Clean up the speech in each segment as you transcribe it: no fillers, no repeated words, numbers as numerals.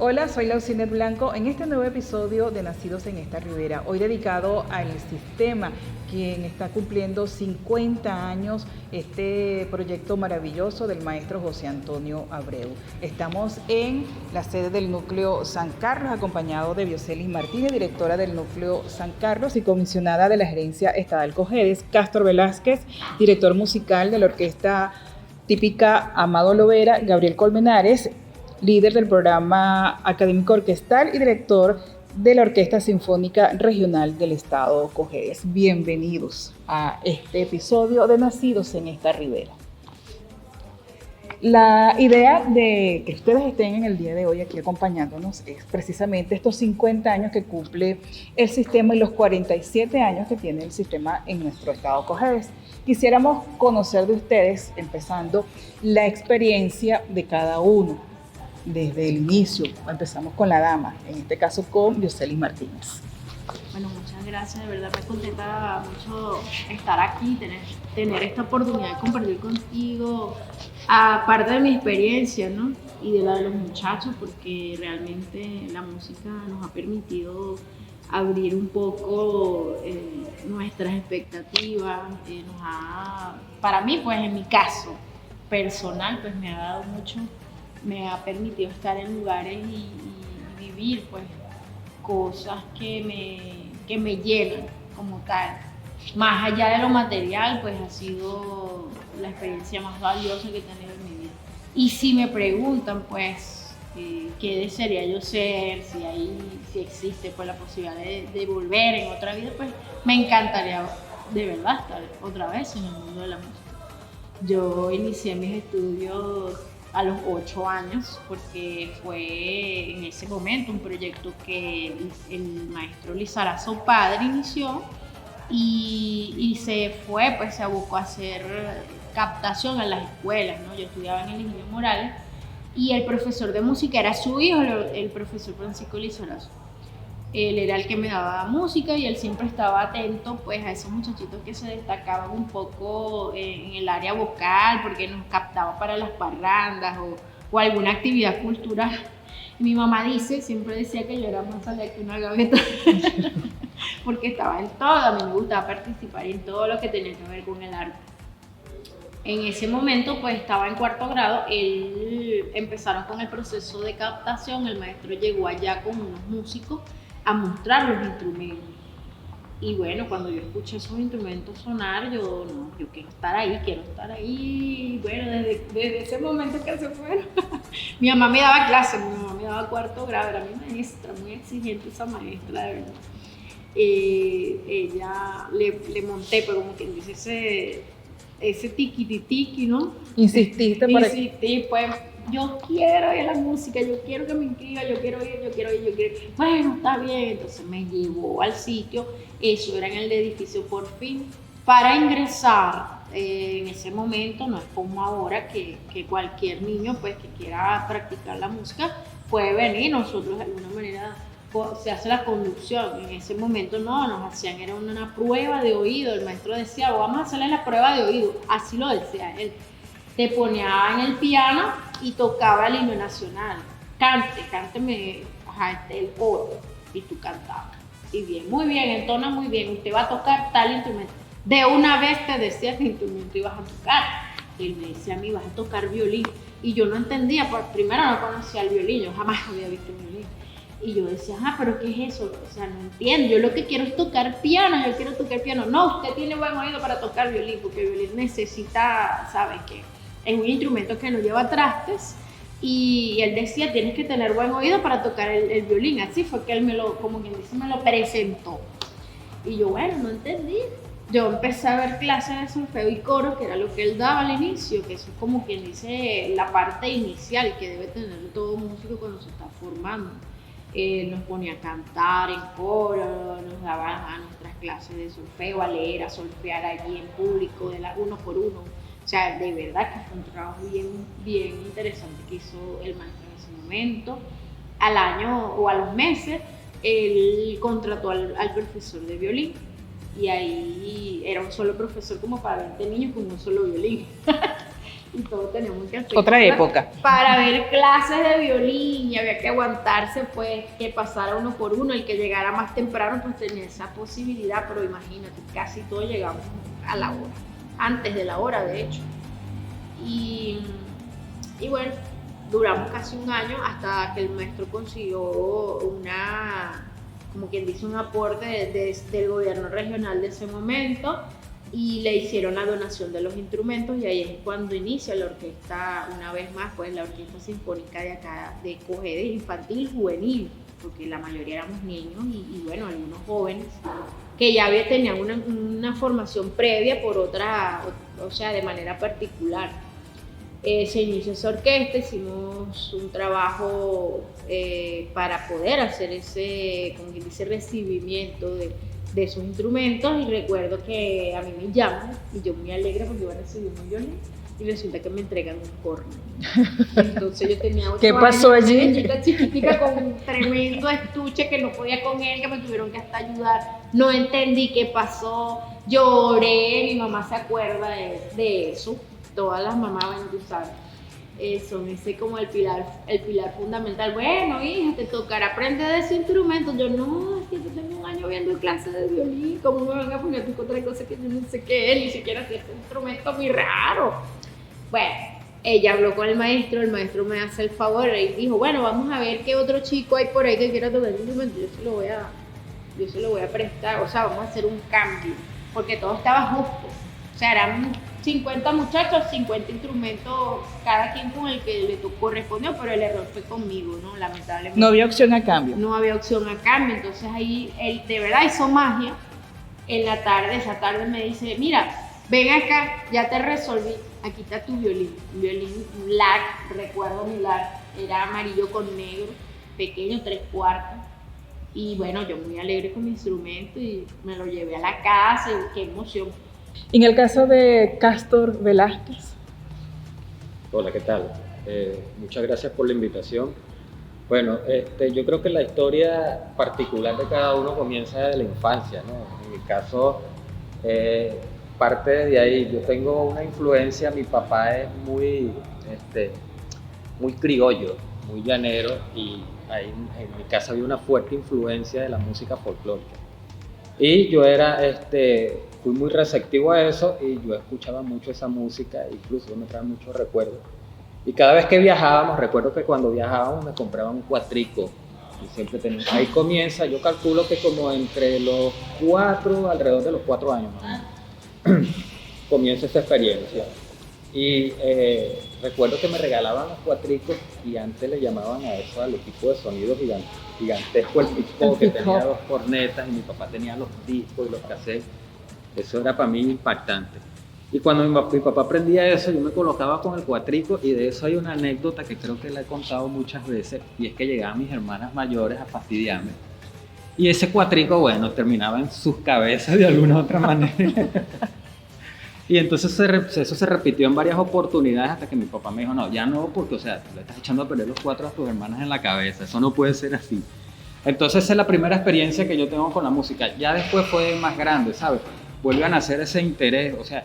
Hola, soy Laucinet Blanco en este nuevo episodio de Nacidos en esta Ribera, hoy dedicado al sistema, quien está cumpliendo 50 años, este proyecto maravilloso del maestro José Antonio Abreu. Estamos en la sede del Núcleo San Carlos, acompañado de Biocelis Martínez, directora del Núcleo San Carlos y comisionada de la Gerencia Estadal Cojedes, Cástor Velázquez, director musical de la Orquesta Típica Amado Lovera, Gabriel Colmenares, líder del programa académico orquestal y director de la Orquesta Sinfónica Regional del Estado Cojedes. Bienvenidos a este episodio de Nacidos en esta Ribera. La idea de que ustedes estén en el día de hoy aquí acompañándonos es precisamente estos 50 años que cumple el sistema y los 47 años que tiene el sistema en nuestro estado Cojedes. Quisiéramos conocer de ustedes, empezando la experiencia de cada uno desde el inicio. Empezamos con la dama, en este caso con Biocelis Martínez. Bueno, muchas gracias, de verdad me contenta mucho estar aquí, tener esta oportunidad de compartir contigo, aparte de mi experiencia, ¿no? Y de la de los muchachos, porque realmente la música nos ha permitido abrir un poco nuestras expectativas, para mí, pues en mi caso personal, pues me ha dado mucho, me ha permitido estar en lugares y vivir pues cosas que me llenan como tal. Más allá de lo material, pues ha sido la experiencia más valiosa que he tenido en mi vida. Y si me preguntan pues qué desearía yo ser, si existe pues la posibilidad de volver en otra vida, pues me encantaría de verdad estar otra vez en el mundo de la música. Yo inicié mis estudios a los 8 años, porque fue en ese momento un proyecto que el maestro Lizarazo padre inició y se abocó a hacer captación en las escuelas, ¿no? Yo estudiaba en el Ingenio Morales y el profesor de música era su hijo, el profesor Francisco Lizarazo. Él era el que me daba música y él siempre estaba atento pues a esos muchachitos que se destacaban un poco en el área vocal, porque nos captaba para las parrandas o alguna actividad cultural. Y mi mamá siempre decía que yo era más salida que una gaveta porque estaba en todo, a mí me gustaba participar en todo lo que tenía que ver con el arte. En ese momento pues estaba en 4º grado, empezaron con el proceso de captación, el maestro llegó allá con unos músicos a mostrar los instrumentos. Y bueno, cuando yo escuché esos instrumentos sonar, yo quiero estar ahí. Y bueno, desde ese momento que se fueron, mi mamá me daba clases, mi mamá me daba 4º grado, era mi maestra, muy exigente esa maestra, de verdad. Ella le monté, pero como quien dice, ese tiquititiqui, ¿no? Insististe para Insistí, pues, yo quiero ir a la música, yo quiero que me inscriba, yo quiero ir. Bueno, está bien, entonces me llevó al sitio, eso era en el edificio Porfín. Para ingresar, en ese momento, no es como ahora que cualquier niño pues que quiera practicar la música puede venir, nosotros de alguna manera se hace la conducción. En ese momento no, nos hacían, era una prueba de oído, el maestro decía, vamos a hacerle la prueba de oído, así lo decía él. Te ponía en el piano y tocaba el himno nacional. Cánteme el coro. Y tú cantabas. Y bien, muy bien, entona muy bien. Usted va a tocar tal instrumento. De una vez te decía qué instrumento ibas a tocar. Él me decía a mí, vas a tocar violín. Y yo no entendía, primero no conocía el violín, yo jamás había visto un violín. Y yo decía, pero ¿qué es eso? O sea, no entiendo, yo lo que quiero es tocar piano, No, usted tiene buen oído para tocar violín, porque el violín necesita, ¿sabes qué? Es un instrumento que no lleva trastes y él decía, tienes que tener buen oído para tocar el violín. Así fue que él me lo presentó. Y yo, bueno, no entendí. Yo empecé a ver clases de solfeo y coro, que era lo que él daba al inicio, que eso es como quien dice la parte inicial que debe tener todo músico cuando se está formando. Nos ponía a cantar en coro, nos daba a nuestras clases de solfeo, a leer, a solfear allí en público, uno por uno. O sea, de verdad que fue un trabajo bien interesante que hizo el maestro en ese momento. Al año o a los meses, él contrató al profesor de violín. Y ahí era un solo profesor como para 20 niños con un solo violín. y todos teníamos que hacer Otra época. para ver clases de violín y había que aguantarse pues que pasara uno por uno, el que llegara más temprano pues tenía esa posibilidad, pero imagínate, casi todos llegamos a la hora, antes de la hora de hecho. Y bueno, duramos casi un año hasta que el maestro consiguió como quien dice, un aporte del gobierno regional de ese momento y le hicieron la donación de los instrumentos y ahí es cuando inicia la orquesta, una vez más, pues la Orquesta Sinfónica de acá, de Cojedes, infantil, juvenil, porque la mayoría éramos niños y bueno, algunos jóvenes que ya tenían una formación previa por otra, o sea, de manera particular. Se inició esa orquesta, hicimos un trabajo para poder hacer ese, como quien dice, recibimiento de esos instrumentos y recuerdo que a mí me llaman y yo muy alegre porque iba a recibir un violín y resulta que me entregan un corno. Entonces yo tenía 8 ¿Qué pasó años, allí? chiquitica con un tremendo estuche que no podía con él, que me tuvieron que hasta ayudar. No entendí qué pasó, lloré, mi mamá se acuerda de eso. Todas las mamás, bueno, tú sabes, son ese como el pilar fundamental. Bueno, hija, te tocará aprender de ese instrumento. Yo, no, es que yo tengo un año viendo clases de violín, ¿cómo me van a poner tú otra cosa que yo no sé qué es? Ni siquiera sé este instrumento muy raro. Bueno, ella habló con el maestro me hace el favor y dijo, bueno, vamos a ver qué otro chico hay por ahí que quiera tocar el instrumento, yo se lo voy a prestar, o sea, vamos a hacer un cambio, porque todo estaba justo, o sea, eran 50 muchachos, 50 instrumentos, cada quien con el que le correspondió, pero el error fue conmigo, ¿no? Lamentablemente. No había opción a cambio. No había opción a cambio, entonces ahí él de verdad hizo magia. En la tarde, esa tarde me dice, mira, ven acá, ya te resolví, aquí está tu violín. Un violín, un lag, recuerdo mi lag, era amarillo con negro, pequeño, 3/4. Y bueno, yo muy alegre con mi instrumento y me lo llevé a la casa y qué emoción. En el caso de Cástor Velázquez. Hola, ¿qué tal? Muchas gracias por la invitación. Bueno, yo creo que la historia particular de cada uno comienza desde la infancia, ¿no? En mi caso, parte de ahí. Yo tengo una influencia, mi papá es muy criollo, muy llanero, y ahí en mi casa había una fuerte influencia de la música folclórica. Y yo fui muy receptivo a eso y yo escuchaba mucho esa música, incluso me trae muchos recuerdos. Y cada vez que viajábamos, recuerdo que cuando viajábamos me compraba un cuatrico. Y siempre tenía, ahí comienza, yo calculo que como entre los 4, alrededor de los 4 años, ¿no? Comienza esa experiencia. Y recuerdo que me regalaban los cuatricos y antes le llamaban a eso al equipo de sonido gigantesco, el pico, que tenía 2 cornetas y mi papá tenía los discos y los cassettes. Eso era para mí impactante. Y cuando mi papá aprendía eso, yo me colocaba con el cuatrico y de eso hay una anécdota que creo que la he contado muchas veces y es que llegaban mis hermanas mayores a fastidiarme. Y ese cuatrico, bueno, terminaba en sus cabezas de alguna u otra manera. Y entonces eso se repitió en varias oportunidades hasta que mi papá me dijo, no, ya no, porque, o sea, tú le estás echando a perder los 4 a tus hermanas en la cabeza, eso no puede ser así. Entonces esa es la primera experiencia que yo tengo con la música. Ya después fue más grande, ¿sabes? Vuelve a nacer ese interés, o sea,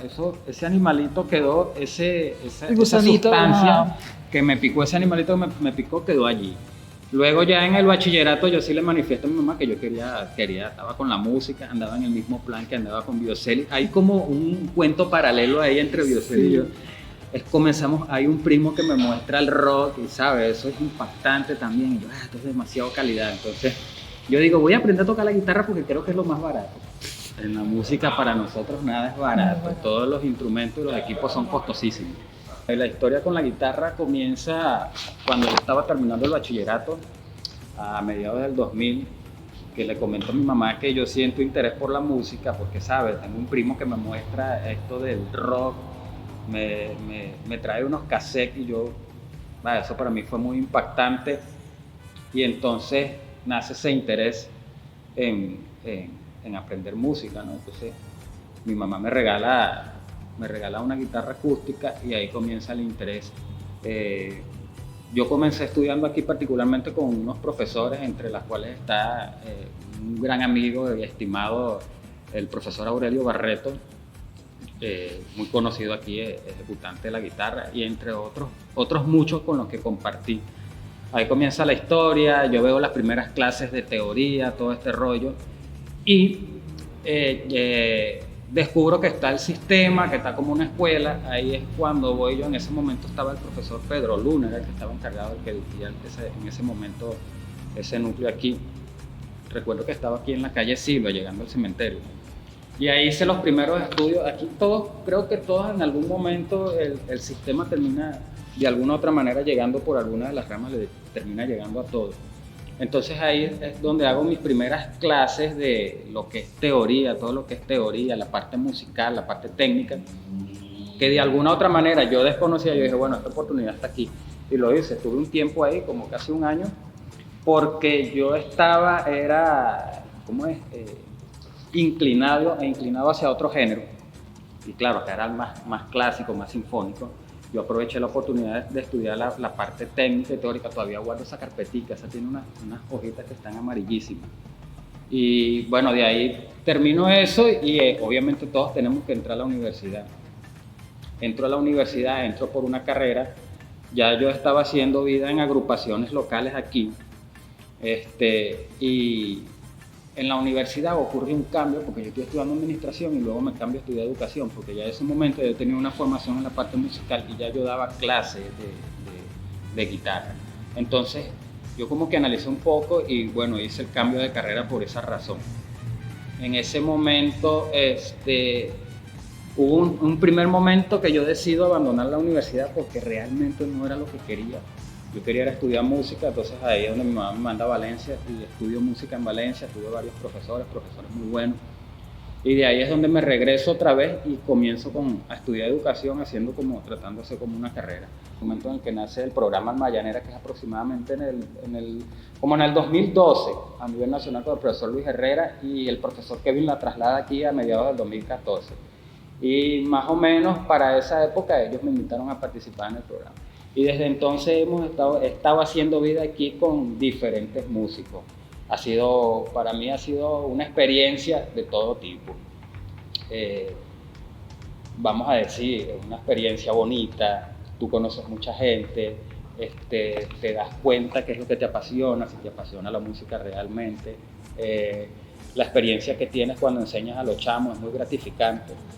ese animalito quedó, esa sustancia que me picó, ese animalito que me picó quedó allí. Luego ya en el bachillerato yo sí le manifiesto a mi mamá que yo quería, estaba con la música, andaba en el mismo plan que andaba con Bioseli. Hay como un cuento paralelo ahí entre Bioseli y yo. Hay un primo que me muestra el rock y sabe, eso es impactante también. Y yo, esto es demasiado calidad. Entonces yo digo, voy a aprender a tocar la guitarra porque creo que es lo más barato. En la música para nosotros nada es barato, todos los instrumentos y los equipos son costosísimos. La historia con la guitarra comienza cuando yo estaba terminando el bachillerato, a mediados del 2000, que le comento a mi mamá que yo siento interés por la música, porque, ¿sabes? Tengo un primo que me muestra esto del rock, me trae unos cassettes y eso para mí fue muy impactante. Y entonces nace ese interés en aprender música, ¿no? Entonces mi mamá me regala una guitarra acústica y ahí comienza el interés. Yo comencé estudiando aquí particularmente con unos profesores, entre las cuales está un gran amigo y estimado, el profesor Aurelio Barreto, muy conocido aquí, ejecutante de la guitarra, y entre otros muchos con los que compartí. Ahí comienza la historia, yo veo las primeras clases de teoría, todo este rollo, y descubro que está el sistema, que está como una escuela. Ahí es cuando voy yo. En ese momento estaba el profesor Pedro Luna, era el que estaba encargado, el que dirigía en ese momento ese núcleo aquí. Recuerdo que estaba aquí en la calle Silva, llegando al cementerio. Y ahí hice los primeros estudios. Aquí todos, creo que todos en algún momento el sistema termina de alguna u otra manera llegando por alguna de las ramas, le termina llegando a todos. Entonces ahí es donde hago mis primeras clases de lo que es teoría, todo lo que es teoría, la parte musical, la parte técnica, que de alguna u otra manera yo desconocía. Yo dije, bueno, esta oportunidad está aquí. Y lo hice, estuve un tiempo ahí, como casi un año, porque yo estaba, inclinado hacia otro género. Y claro, acá era más clásico, más sinfónico. Yo aproveché la oportunidad de estudiar la parte técnica y teórica. Todavía guardo esa carpetica, esa tiene unas hojitas que están amarillísimas. Y bueno, de ahí termino eso y obviamente todos tenemos que entrar a la universidad. Entro a la universidad, entro por una carrera. Ya yo estaba haciendo vida en agrupaciones locales aquí. Y en la universidad ocurrió un cambio, porque yo estoy estudiando administración y luego me cambio a estudiar educación, porque ya en ese momento yo tenía una formación en la parte musical y ya yo daba clases de guitarra. Entonces yo como que analicé un poco y bueno, hice el cambio de carrera por esa razón. En ese momento hubo un primer momento que yo decido abandonar la universidad porque realmente no era lo que quería. Yo quería estudiar música, entonces ahí es donde mi mamá me manda a Valencia y estudio música en Valencia. Tuve varios profesores muy buenos. Y de ahí es donde me regreso otra vez y comienzo a estudiar educación, tratando de hacer como una carrera. El momento en el que nace el programa Almayanera, que es aproximadamente en el 2012, a nivel nacional, con el profesor Luis Herrera, y el profesor Kevin la traslada aquí a mediados del 2014. Y más o menos para esa época ellos me invitaron a participar en el programa. Y desde entonces he estado haciendo vida aquí con diferentes músicos. Para mí ha sido una experiencia de todo tipo. Vamos a decir, una experiencia bonita, tú conoces mucha gente, te das cuenta qué es lo que te apasiona, si te apasiona la música realmente. La experiencia que tienes cuando enseñas a los chamos es muy gratificante.